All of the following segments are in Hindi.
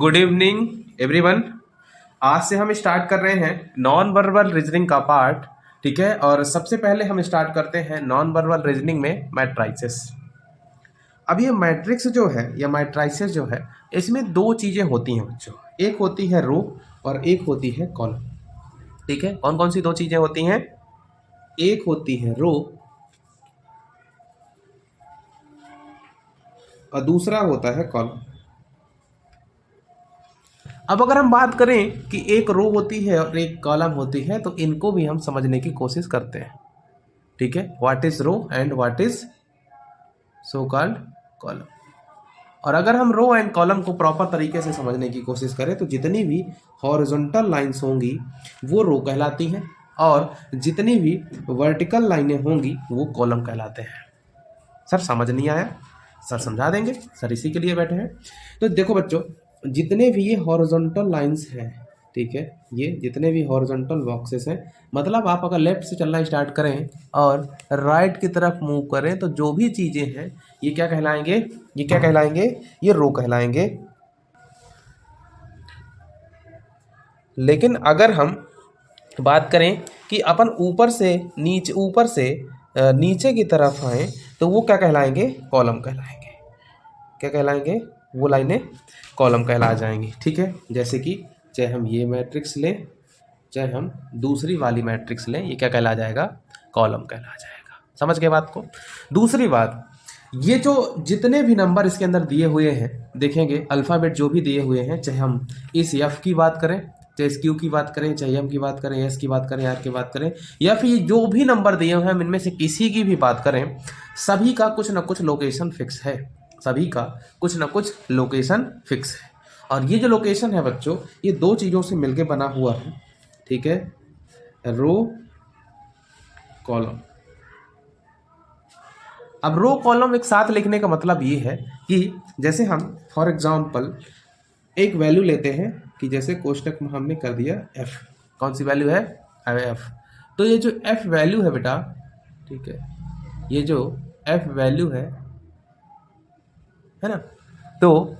Good evening everyone. आज से हम स्टार्ट कर रहे हैं नॉन वर्बल रीजनिंग का पार्ट। ठीक है, और सबसे पहले हम स्टार्ट करते हैं नॉन वर्बल रीजनिंग में मैट्राइसेस। अब ये मैट्रिक्स जो है या मैट्राइसेस जो है, इसमें दो चीज़ें होती हैं बच्चों। एक होती है रो और एक होती है कॉलम। ठीक है, कौन कौन सी दो चीज़ें होती हैं? एक होती है रो और दूसरा होता है कॉलम। अब अगर हम बात करें कि एक रो होती है और एक कॉलम होती है, तो इनको भी हम समझने की कोशिश करते हैं। ठीक है, what is row and what is so called column. और अगर हम रो एंड कॉलम को प्रॉपर तरीके से समझने की कोशिश करें, तो जितनी भी हॉरिजॉन्टल लाइंस होंगी वो रो कहलाती हैं, और जितनी भी वर्टिकल लाइनें होंगी वो कॉलम कहलाते हैं। सर समझ नहीं आया? सर समझा देंगे, सर इसी के लिए बैठे हैं। तो देखो बच्चों, जितने भी ये हॉरिजॉन्टल लाइंस हैं, ठीक है, ये जितने भी हॉरिजॉन्टल बॉक्सेस हैं, मतलब आप अगर लेफ्ट से चलना स्टार्ट करें और राइट की तरफ मूव करें, तो जो भी चीज़ें हैं ये क्या कहलाएंगे? ये क्या कहलाएंगे? ये रो कहलाएंगे। लेकिन अगर हम बात करें कि अपन ऊपर से नीचे की तरफ आए, तो वो क्या कहलाएंगे? कॉलम कहलाएंगे। क्या कहलाएंगे? वो लाइनें कॉलम कहला जाएंगी। ठीक है, जैसे कि चाहे हम ये मैट्रिक्स लें, चाहे हम दूसरी वाली मैट्रिक्स लें, ये क्या कहला जाएगा? कॉलम कहला जाएगा। समझ गए बात को? दूसरी बात, ये जो जितने भी नंबर इसके अंदर दिए हुए हैं, देखेंगे अल्फ़ाबेट जो भी दिए हुए हैं, चाहे हम इस एफ की बात करें, चाहे इस क्यू की बात करें, चाहे एम की बात करें, एस की बात करें, आर की बात करें, या फिर जो भी नंबर दिए हुए हैं इनमें से किसी की भी बात करें, सभी का कुछ ना कुछ लोकेशन फिक्स है। सभी का कुछ ना कुछ लोकेशन फिक्स है। और ये जो लोकेशन है बच्चों, ये दो चीज़ों से मिलकर बना हुआ है। ठीक है, रो कॉलम। अब रो कॉलम एक साथ लिखने का मतलब ये है कि जैसे हम फॉर एग्जांपल एक वैल्यू लेते हैं कि जैसे कोष्टक में हमने कर दिया एफ। कौन सी वैल्यू है? एफ। तो ये जो एफ वैल्यू है बेटा, ठीक है, ये जो एफ वैल्यू है ना, तो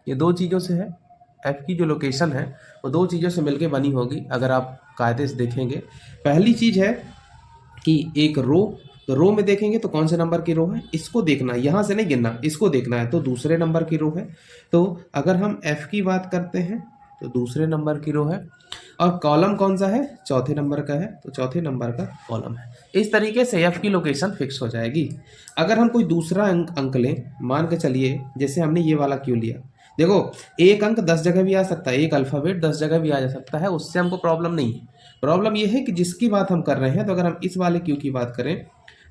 ये दो चीज़ों से है। एफ की जो लोकेशन है वो दो चीज़ों से मिलके बनी होगी। अगर आप कायदे से देखेंगे, पहली चीज़ है कि एक रो, तो रो में देखेंगे तो कौन से नंबर की रो है, इसको देखना, यहाँ से नहीं गिनना, इसको देखना है, तो दूसरे नंबर की रो है। तो अगर हम एफ की बात करते हैं तो दूसरे नंबर की रो है। और कॉलम कौन सा है? चौथे नंबर का है, तो चौथे नंबर का कॉलम है। इस तरीके से एफ की लोकेशन फिक्स हो जाएगी। अगर हम कोई दूसरा अंक लें, मान के चलिए जैसे हमने ये वाला क्यों लिया, देखो एक अंक 10 जगह भी आ सकता है, एक अल्फ़ाबेट 10 जगह भी आ जा सकता है, उससे हमको प्रॉब्लम नहीं है। प्रॉब्लम ये है कि जिसकी बात हम कर रहे हैं, तो अगर हम इस वाले क्यू की बात करें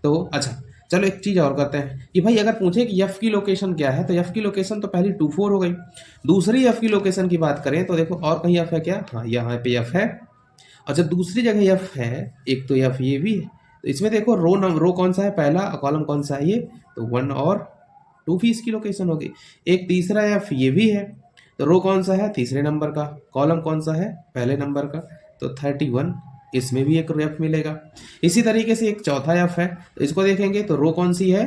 तो अच्छा, चलो एक चीज़ और करते हैं कि भाई अगर पूछे कि एफ की लोकेशन क्या है, तो एफ की लोकेशन तो पहली 24 हो गई। दूसरी एफ की लोकेशन की बात करें तो देखो और कहीं एफ है क्या? हाँ, यहाँ पे एफ है। और जब दूसरी जगह एफ है, एक तो एफ ये भी है, तो इसमें देखो रो कौन सा है पहला, कॉलम कौन सा है ये, तो 1 और 2 भी इसकी लोकेशन होगी। एक तीसरा एफ ये भी है, तो रो कौन सा है? तीसरे नंबर का। कॉलम कौन सा है? पहले नंबर का, तो 31, इसमें भी एक एफ मिलेगा। इसी तरीके से एक चौथा एफ है, तो इसको देखेंगे तो रो कौन सी है?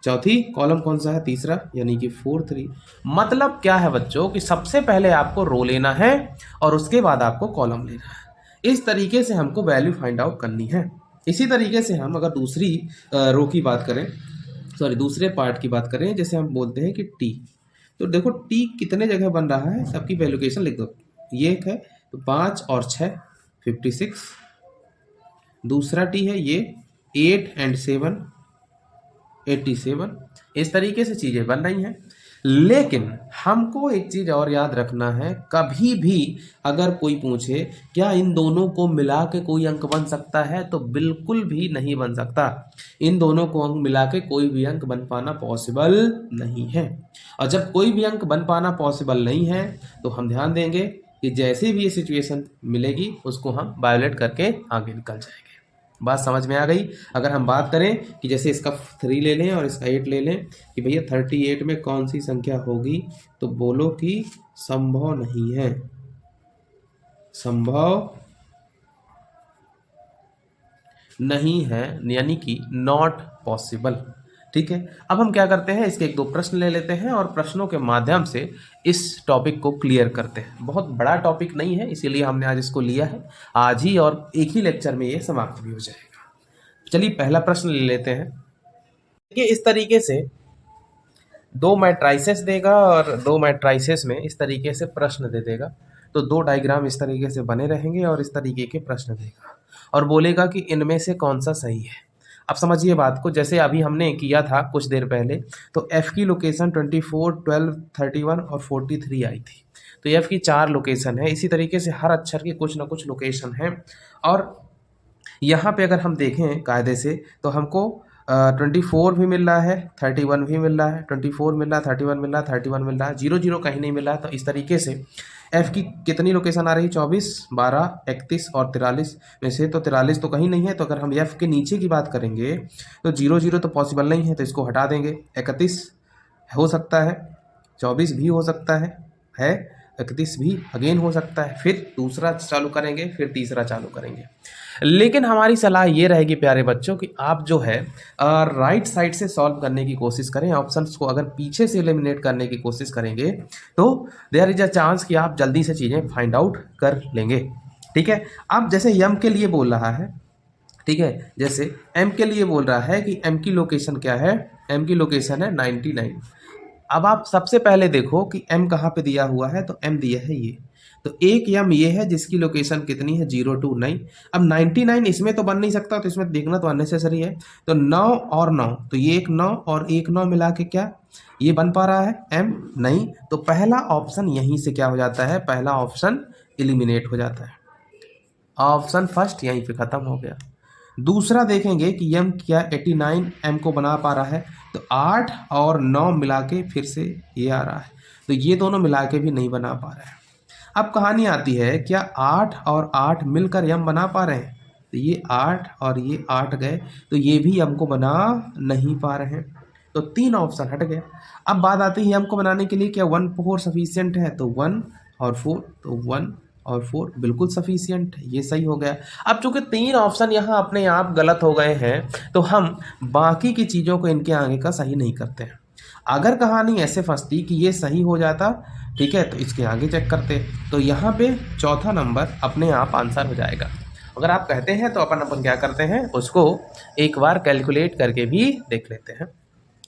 चौथी। कॉलम कौन सा है? तीसरा, यानी कि 4-3। मतलब क्या है बच्चों कि सबसे पहले आपको रो लेना है और उसके बाद आपको कॉलम लेना है। इस तरीके से हमको वैल्यू फाइंड आउट करनी है। इसी तरीके से हम अगर दूसरी रो की बात करें, सॉरी दूसरे पार्ट की बात करें, जैसे हम बोलते हैं कि टी, तो देखो टी कितने जगह बन रहा है, सबकी वैल्यूकेशन लिख दो। ये एक है तो 5 और 6 56। दूसरा टी है ये 8 and 7 87। इस तरीके से चीज़ें बन रही हैं। लेकिन हमको एक चीज़ और याद रखना है, कभी भी अगर कोई पूछे क्या इन दोनों को मिला के कोई अंक बन सकता है, तो बिल्कुल भी नहीं बन सकता। इन दोनों को अंक मिला के कोई भी अंक बन पाना पॉसिबल नहीं है। और जब कोई भी अंक बन पाना पॉसिबल नहीं है, तो हम ध्यान देंगे कि जैसे भी ये सिचुएशन मिलेगी उसको हम वायोलेट करके आगे निकल जाएंगे। बात समझ में आ गई? अगर हम बात करें कि जैसे इसका 3 ले लें और इसका 8 ले लें कि भैया 38 में कौन सी संख्या होगी, तो बोलो कि संभव नहीं है। संभव नहीं है, यानी कि नॉट पॉसिबल। ठीक है, अब हम क्या करते हैं, इसके एक दो प्रश्न ले लेते हैं और प्रश्नों के माध्यम से इस टॉपिक को क्लियर करते हैं। बहुत बड़ा टॉपिक नहीं है, इसीलिए हमने आज इसको लिया है आज ही, और एक ही लेक्चर में ये समाप्त भी हो जाएगा। चलिए पहला प्रश्न ले लेते हैं। देखिए इस तरीके से दो मैट्राइसेस देगा और दो मैट्राइसेस में इस तरीके से प्रश्न दे देगा, तो दो डायग्राम इस तरीके से बने रहेंगे और इस तरीके के प्रश्न देगा और बोलेगा कि इनमें से कौन सा सही है। अब समझिए बात को, जैसे अभी हमने किया था कुछ देर पहले, तो एफ की लोकेशन 24, 12, 31 और 43 आई थी, तो एफ की 4 लोकेशन है। इसी तरीके से हर अक्षर की कुछ ना कुछ लोकेशन है, और यहाँ पे अगर हम देखें कायदे से तो हमको 24 भी मिल रहा है, 31 भी मिल रहा है, 24 मिल रहा है, 31 मिल रहा है, 31 मिल रहा है, 00 कहीं नहीं मिल रहा है। तो इस तरीके से एफ की कितनी लोकेशन आ रही है, 24, 12, 31 और 43 में से तो 43 तो कहीं नहीं है। तो अगर हम एफ के नीचे की बात करेंगे तो 00 तो पॉसिबल नहीं है, तो इसको हटा देंगे। 31 हो सकता है, 24 भी हो सकता है 31 भी अगेन हो सकता है। फिर दूसरा चालू करेंगे, फिर तीसरा चालू करेंगे। लेकिन हमारी सलाह ये रहेगी प्यारे बच्चों कि आप जो है राइट साइड से सॉल्व करने की कोशिश करें। ऑप्शंस को अगर पीछे से एलिमिनेट करने की कोशिश करेंगे तो देयर इज अ चांस कि आप जल्दी से चीज़ें फाइंड आउट कर लेंगे। ठीक है, अब जैसे यम के लिए बोल रहा है, ठीक है, जैसे एम के लिए बोल रहा है कि एम की लोकेशन क्या है, एम की लोकेशन है 99। अब आप सबसे पहले देखो कि एम कहाँ पे दिया हुआ है, तो एम दिया है ये, तो एक एम ये है जिसकी लोकेशन कितनी है 029। अब 99 इसमें तो बन नहीं सकता, तो इसमें देखना तो अननेसेसरी है। तो 9 और 9, तो ये एक 9 और एक 9 मिला के क्या ये बन पा रहा है एम, नहीं। तो पहला ऑप्शन यहीं से क्या हो जाता है, पहला ऑप्शन एलिमिनेट हो जाता है, ऑप्शन फर्स्ट यहीं पे खत्म हो गया। दूसरा देखेंगे कि एम क्या 89 एम को बना पा रहा है, तो 8 और 9 मिला के फिर से ये आ रहा है, तो ये दोनों मिला के भी नहीं बना पा रहा है। अब कहानी आती है, क्या 8 और 8 मिलकर यम बना पा रहे हैं, तो ये 8 और ये 8 गए, तो ये भी यम को बना नहीं पा रहे हैं, तो 3 ऑप्शन हट गया। अब बात आती है यम को बनाने के लिए क्या 1 4 सफिशियंट है, तो 1 और 4, तो 1 और 4 बिल्कुल सफिशियंट है, ये सही हो गया। अब चूंकि 3 ऑप्शन यहाँ अपने आप गलत हो गए हैं, तो हम बाकी की चीज़ों को इनके आगे का सही नहीं करते हैं। अगर कहानी ऐसे फंसती कि ये सही हो जाता, ठीक है, तो इसके आगे चेक करते, तो यहाँ पे चौथा नंबर अपने आप आंसर हो जाएगा। अगर आप कहते हैं तो अपन क्या करते हैं, उसको एक बार कैलकुलेट करके भी देख लेते हैं।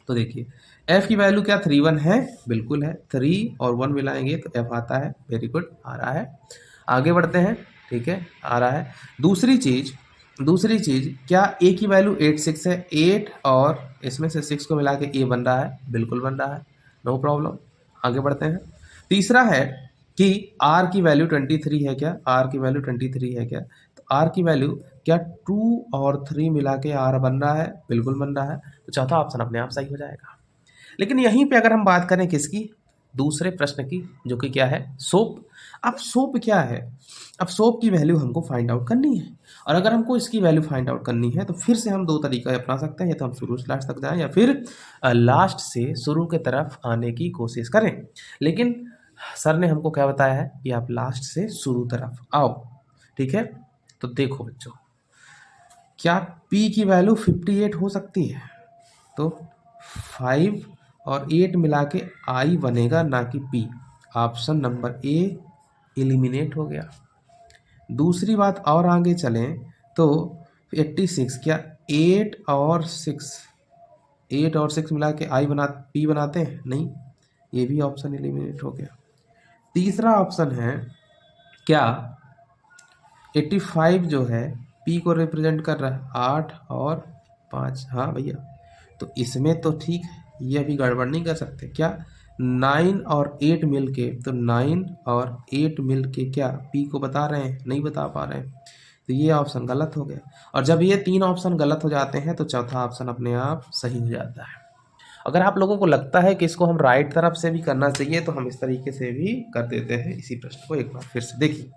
तो देखिए एफ की वैल्यू क्या 31 है, बिल्कुल है, 3 और 1 मिलाएंगे तो एफ आता है, वेरी गुड, आ रहा है। आगे बढ़ते हैं, ठीक है, आ रहा है। दूसरी चीज़ क्या ए की वैल्यू 8 6 है, 8 और इसमें से 6 को मिला के ए बन रहा है, बिल्कुल बन रहा है, नो प्रॉब्लम। आगे बढ़ते हैं। तीसरा है कि आर की वैल्यू 23 है क्या, आर की वैल्यू 23 है क्या, तो आर की वैल्यू क्या 2 और 3 मिला के आर बन रहा है, बिल्कुल बन रहा है, तो चौथा ऑप्शन अपने आप सही हो जाएगा। लेकिन यहीं पे अगर हम बात करें किसकी, दूसरे प्रश्न की, जो कि क्या है सोप। अब सोप क्या है, अब सोप की वैल्यू हमको फाइंड आउट करनी है, और अगर हमको इसकी वैल्यू फाइंड आउट करनी है तो फिर से हम दो तरीका अपना सकते हैं, या तो हम शुरू से लास्ट तक जाएं या फिर लास्ट से शुरू के तरफ आने की कोशिश करें। लेकिन सर ने हमको क्या बताया है कि आप लास्ट से शुरू तरफ आओ, ठीक है। तो देखो बच्चों, क्या P की वैल्यू 58 हो सकती है, तो 5 और 8 मिला के I बनेगा, ना कि P। Option number A eliminate हो गया। दूसरी बात और आगे चलें तो 86, क्या 8 और 6 मिला के P बनाते हैं, नहीं, ये भी ऑप्शन एलिमिनेट हो गया। तीसरा ऑप्शन है क्या 85 जो है P को रिप्रेजेंट कर रहा है 8 और 5, हाँ भैया, तो इसमें तो ठीक है, ये अभी गड़बड़ नहीं कर सकते। क्या 9 और 8 मिल के, तो 9 और 8 मिल के क्या P को बता रहे हैं, नहीं बता पा रहे हैं, तो ये ऑप्शन गलत हो गया। और जब ये 3 ऑप्शन गलत हो जाते हैं तो चौथा ऑप्शन अपने आप सही हो जाता है। अगर आप लोगों को लगता है कि इसको हम राइट तरफ से भी करना चाहिए तो हम इस तरीके से भी कर देते हैं। इसी प्रश्न को एक बार फिर से देखिए,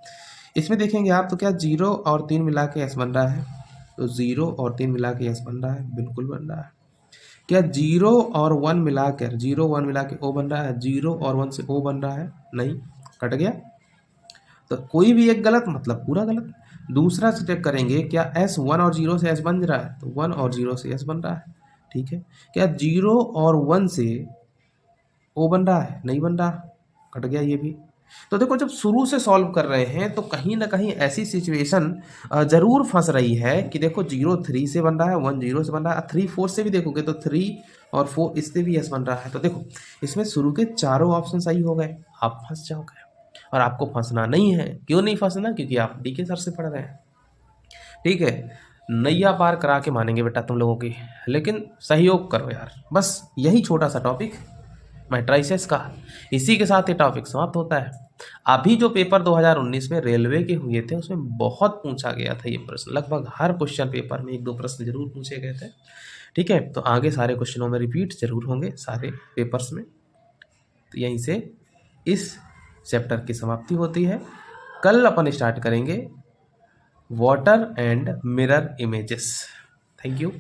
इसमें देखेंगे आप, तो क्या 0 और 3 मिला के एस बन रहा है, तो 0 और 3 मिला के एस बन रहा है, बिल्कुल बन रहा है। क्या 0 और 1 मिलाकर 0 1 मिला के ओ बन रहा है, 0 और 1 से ओ बन रहा है, नहीं, कट गया, तो कोई भी एक गलत मतलब पूरा गलत। दूसरा चेक करेंगे, क्या S 1 और 0 से S बन रहा है, तो 1 और 0 से S बन रहा है, ठीक है। क्या 0 और 1 से ओ बन रहा है? नहीं बन रहा, कट गया ये भी। तो देखो जब शुरू से सॉल्व कर रहे हैं तो कहीं ना कहीं ऐसी सिचुएशन जरूर फंस रही है कि देखो 0 3 से बन रहा है, 1 0 से बन रहा है, 3 4 से भी देखोगे तो 3 और 4 इससे भी यस बन रहा है। तो देखो इसमें शुरू के चारों ऑप्शन सही हो गए, आप फंस जाओगे। और आपको फंसना नहीं है। क्यों नहीं फंसना? क्योंकि आप डीके सर से पढ़ रहे हैं, ठीक है। नैया पार करा के मानेंगे बेटा तुम लोगों की, लेकिन सहयोग करो यार। बस यही छोटा सा टॉपिक मैट्राइसेस का, इसी के साथ ये टॉपिक समाप्त होता है। अभी जो पेपर 2019 में रेलवे के हुए थे उसमें बहुत पूछा गया था ये प्रश्न, लगभग हर क्वेश्चन पेपर में 1-2 प्रश्न जरूर पूछे गए थे, ठीक है। तो आगे सारे क्वेश्चनों में रिपीट जरूर होंगे सारे पेपर्स में। तो यहीं से इस चैप्टर की समाप्ति होती है। कल अपन स्टार्ट करेंगे water and mirror images. Thank you.